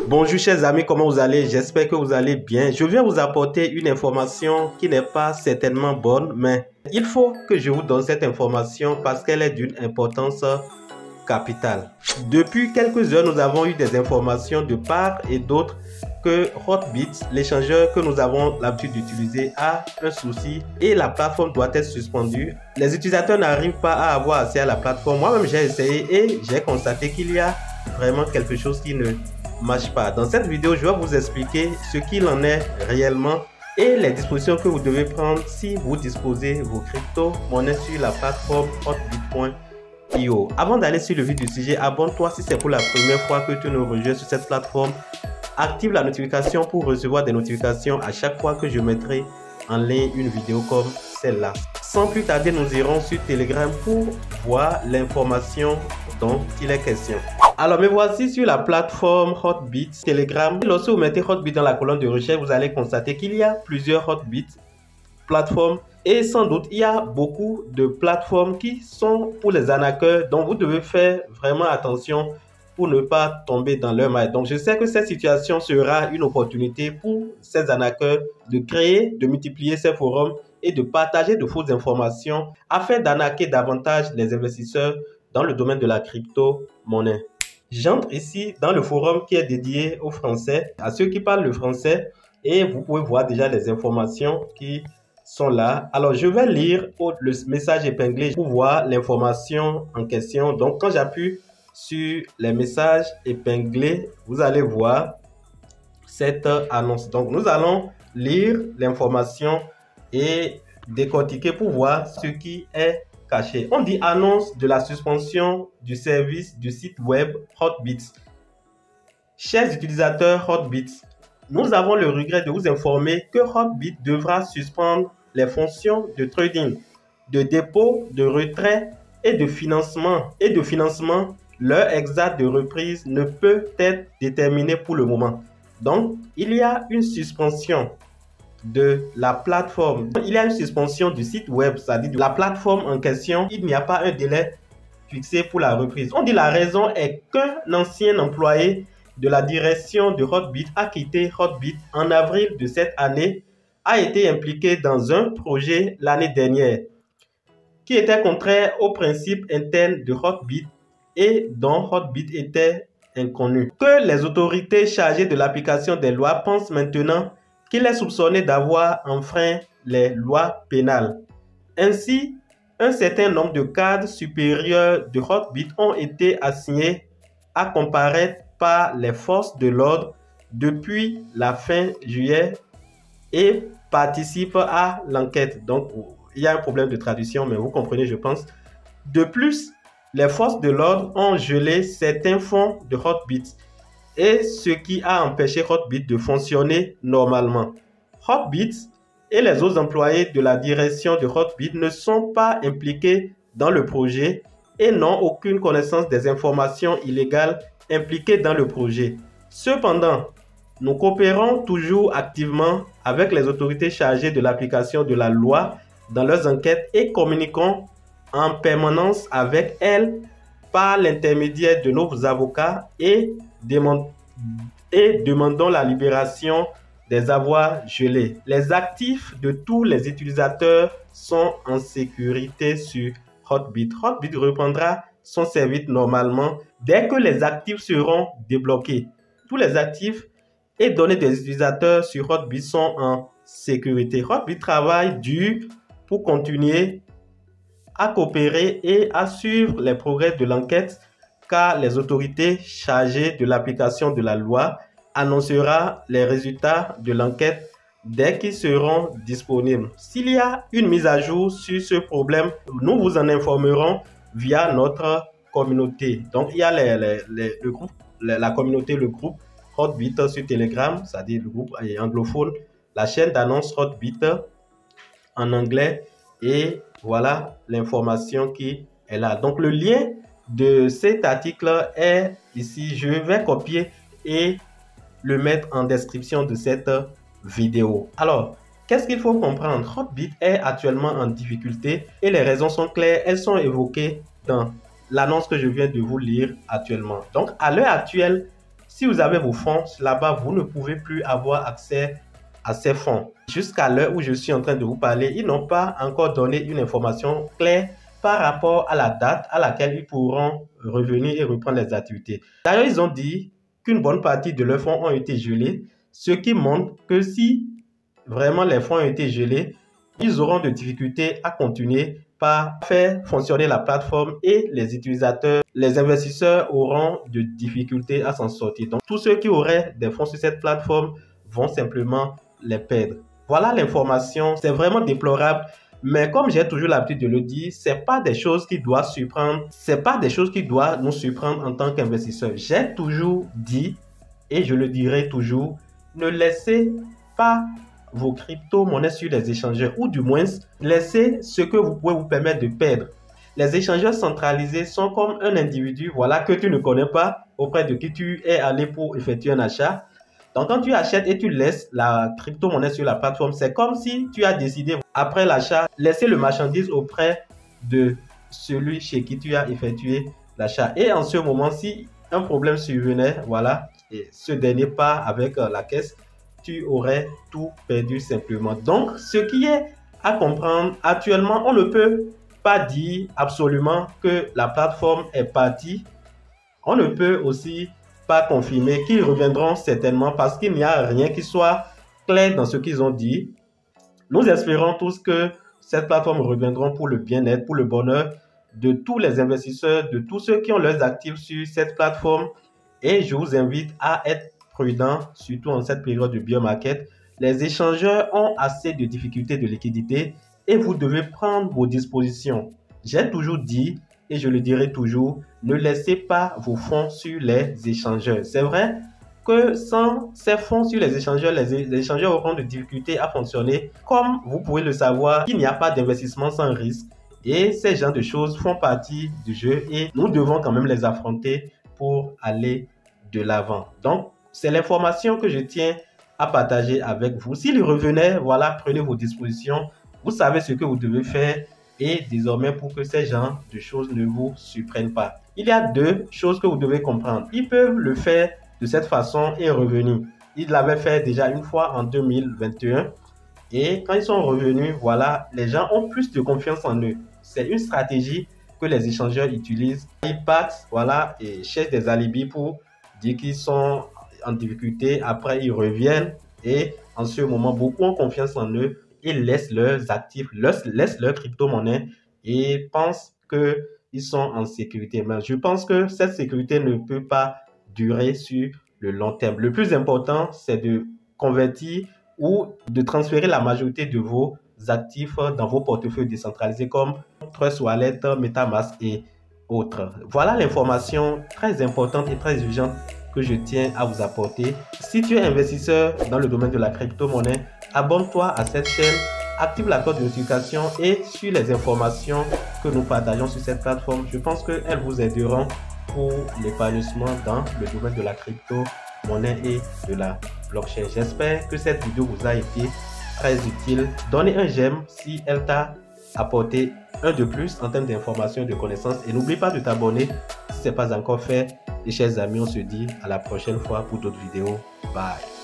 Bonjour chers amis, comment vous allez? J'espère que vous allez bien. Je viens vous apporter une information qui n'est pas certainement bonne, mais il faut que je vous donne cette information parce qu'elle est d'une importance capitale. Depuis quelques heures, nous avons eu des informations de part et d'autre que Hotbit, l'échangeur que nous avons l'habitude d'utiliser, a un souci et la plateforme doit être suspendue. Les utilisateurs n'arrivent pas à avoir accès à la plateforme. Moi-même, j'ai essayé et j'ai constaté qu'il y a vraiment quelque chose qui ne marche pas. Dans cette vidéo, je vais vous expliquer ce qu'il en est réellement et les dispositions que vous devez prendre si vous disposez vos crypto-monnaies sur la plateforme hotbit.io. Avant d'aller sur le vif du sujet, abonne-toi si c'est pour la première fois que tu nous rejoins sur cette plateforme. Active la notification pour recevoir des notifications à chaque fois que je mettrai en ligne une vidéo comme celle-là. Sans plus tarder, nous irons sur Telegram pour voir l'information dont il est question. Alors, me voici sur la plateforme Hotbit Telegram. Lorsque vous mettez Hotbit dans la colonne de recherche, vous allez constater qu'il y a plusieurs Hotbit plateformes et sans doute il y a beaucoup de plateformes qui sont pour les arnaqueurs, donc vous devez faire vraiment attention pour ne pas tomber dans leur maille. Donc je sais que cette situation sera une opportunité pour ces arnaqueurs de créer, de multiplier ces forums et de partager de fausses informations afin d'arnaquer davantage les investisseurs dans le domaine de la crypto-monnaie. J'entre ici dans le forum qui est dédié aux Français, à ceux qui parlent le français, et vous pouvez voir déjà les informations qui sont là. Alors, je vais lire le message épinglé pour voir l'information en question. Donc, quand j'appuie sur les messages épinglés, vous allez voir cette annonce. Donc, nous allons lire l'information et décortiquer pour voir ce qui est caché. On dit annonce de la suspension du service du site web Hotbit. Chers utilisateurs Hotbit, nous avons le regret de vous informer que Hotbit devra suspendre les fonctions de trading, de dépôt, de retrait et de financement. L'heure exacte de reprise ne peut être déterminée pour le moment. Donc, il y a une suspension de la plateforme. Il y a une suspension du site web, c'est-à-dire de la plateforme en question. Il n'y a pas un délai fixé pour la reprise. On dit la raison est qu'un ancien employé de la direction de Hotbit a quitté Hotbit en avril de cette année, a été impliqué dans un projet l'année dernière qui était contraire aux principes internes de Hotbit et dont Hotbit était inconnu. Que les autorités chargées de l'application des lois pensent maintenant qu'il est soupçonné d'avoir enfreint les lois pénales. Ainsi, un certain nombre de cadres supérieurs de Hotbit ont été assignés à comparaître par les forces de l'ordre depuis la fin juillet et participent à l'enquête. Donc, il y a un problème de traduction, mais vous comprenez, je pense. De plus, les forces de l'ordre ont gelé certains fonds de Hotbit, et ce qui a empêché Hotbit de fonctionner normalement. Hotbit et les autres employés de la direction de Hotbit ne sont pas impliqués dans le projet et n'ont aucune connaissance des informations illégales impliquées dans le projet. Cependant, nous coopérons toujours activement avec les autorités chargées de l'application de la loi dans leurs enquêtes et communiquons en permanence avec elles par l'intermédiaire de nos avocats et demandons la libération des avoirs gelés. Les actifs de tous les utilisateurs sont en sécurité sur Hotbit. Hotbit reprendra son service normalement dès que les actifs seront débloqués. Tous les actifs et données des utilisateurs sur Hotbit sont en sécurité. Hotbit travaille dur pour continuer à coopérer et à suivre les progrès de l'enquête car les autorités chargées de l'application de la loi annoncera les résultats de l'enquête dès qu'ils seront disponibles. S'il y a une mise à jour sur ce problème, nous vous en informerons via notre communauté. Donc, il y a le groupe, la communauté, le groupe Hotbit sur Telegram, c'est-à-dire le groupe anglophone, la chaîne d'annonce Hotbit en anglais et voilà l'information qui est là. Donc, le lien de cet article est ici. Je vais copier et le mettre en description de cette vidéo. Alors, qu'est-ce qu'il faut comprendre? Hotbit est actuellement en difficulté et les raisons sont claires. Elles sont évoquées dans l'annonce que je viens de vous lire actuellement. Donc, à l'heure actuelle, Si vous avez vos fonds là-bas, vous ne pouvez plus avoir accès à ces fonds. Jusqu'à l'heure où je suis en train de vous parler, ils n'ont pas encore donné une information claire par rapport à la date à laquelle ils pourront revenir et reprendre les activités. D'ailleurs, ils ont dit qu'une bonne partie de leurs fonds ont été gelés, ce qui montre que si vraiment les fonds ont été gelés, ils auront de difficultés à continuer par faire fonctionner la plateforme et les utilisateurs, les investisseurs auront de difficultés à s'en sortir. Donc, tous ceux qui auraient des fonds sur cette plateforme vont simplement les perdre. Voilà l'information, c'est vraiment déplorable. Mais comme j'ai toujours l'habitude de le dire, c'est pas des choses qui doivent surprendre, c'est pas des choses qui doivent nous surprendre en tant qu'investisseurs. J'ai toujours dit, et je le dirai toujours, ne laissez pas vos crypto-monnaies sur les échangeurs, ou du moins, laissez ce que vous pouvez vous permettre de perdre. Les échangeurs centralisés sont comme un individu, voilà, que tu ne connais pas, auprès de qui tu es allé pour effectuer un achat. Donc, quand tu achètes et tu laisses la crypto-monnaie sur la plateforme, c'est comme si tu as décidé, après l'achat, laisser le marchandise auprès de celui chez qui tu as effectué l'achat. Et en ce moment, si un problème survenait, voilà, et ce dernier part avec la caisse, tu aurais tout perdu simplement. Donc, ce qui est à comprendre, actuellement, on ne peut pas dire absolument que la plateforme est partie. On ne peut aussi pas confirmer qu'ils reviendront certainement parce qu'il n'y a rien qui soit clair dans ce qu'ils ont dit. Nous espérons tous que cette plateforme reviendra pour le bien-être, pour le bonheur de tous les investisseurs, de tous ceux qui ont leurs actifs sur cette plateforme. Et je vous invite à être prudent, surtout en cette période de bear market. Les échangeurs ont assez de difficultés de liquidité et vous devez prendre vos dispositions. J'ai toujours dit, et je le dirai toujours, ne laissez pas vos fonds sur les échangeurs. C'est vrai que sans ces fonds sur les échangeurs auront de difficultés à fonctionner. Comme vous pouvez le savoir, il n'y a pas d'investissement sans risque. Et ces genres de choses font partie du jeu et nous devons quand même les affronter pour aller de l'avant. Donc, c'est l'information que je tiens à partager avec vous. S'il revenait, voilà, prenez vos dispositions. Vous savez ce que vous devez faire. Et désormais, pour que ces genres de choses ne vous surprennent pas. Il y a deux choses que vous devez comprendre. Ils peuvent le faire de cette façon et revenir. Ils l'avaient fait déjà une fois en 2021. Et quand ils sont revenus, voilà, les gens ont plus de confiance en eux. C'est une stratégie que les échangeurs utilisent. Ils partent, voilà, et cherchent des alibis pour dire qu'ils sont en difficulté. Après, ils reviennent. Et en ce moment, beaucoup ont confiance en eux. Ils laissent leurs actifs, laissent leurs crypto-monnaies et pensent qu'ils sont en sécurité. Mais je pense que cette sécurité ne peut pas durer sur le long terme. Le plus important, c'est de convertir ou de transférer la majorité de vos actifs dans vos portefeuilles décentralisés comme Trust Wallet, MetaMask et autres. Voilà l'information très importante et très urgente que je tiens à vous apporter. Si tu es investisseur dans le domaine de la crypto-monnaie, abonne-toi à cette chaîne, active la cloche de notification et suis les informations que nous partageons sur cette plateforme. Je pense qu'elles vous aideront pour l'épanouissement dans le domaine de la crypto-monnaie et de la blockchain. J'espère que cette vidéo vous a été très utile. Donnez un j'aime si elle t'a apporté un de plus en termes d'informations et de connaissances. Et n'oublie pas de t'abonner si ce n'est pas encore fait. Et chers amis, on se dit à la prochaine fois pour d'autres vidéos. Bye.